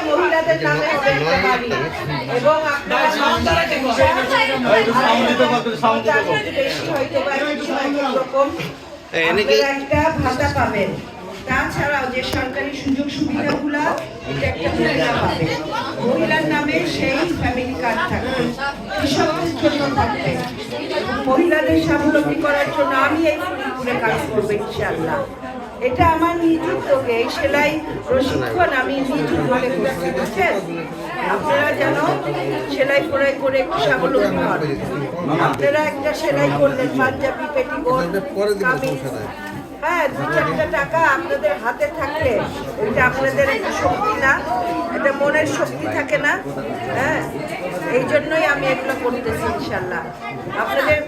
মহিলাদের নামে হবে একটা বাড়ি এবং একটা ভাতা পাবেন। তাছাড়াও যে সরকারি সুযোগ সুবিধাগুলো এটা একটা মহিলা পাবে, মহিলার নামে সেই ফ্যামিলি কার্ড থাকবে, কৃষকদের জন্য থাকবে, মহিলাদের স্বাবলম্বী করার জন্য আমি এই ফরিদপুরে কাজ করবো ইনশাআল্লাহ। এটা আমার নিজ উদ্যোগে, এই সেলাই প্রশিক্ষণ আমি নিজ উদ্যোগে করছি, বুঝছেন? আপনারা যেন সেলাই ফোড়াই করে একটু স্বাবলম্বী হন। আপনারা একটা সেলাই করলেন পাঞ্জাবি, পেটিকোট, কামিজ, হ্যাঁ, 2-4টা টাকা আপনাদের হাতে থাকলে এটা আপনাদের একটা শক্তি না, এটা মনের শক্তি থাকে না? হ্যাঁ, এই জন্যই আমি এগুলো করতেছি ইনশাল্লাহ। আপনাদের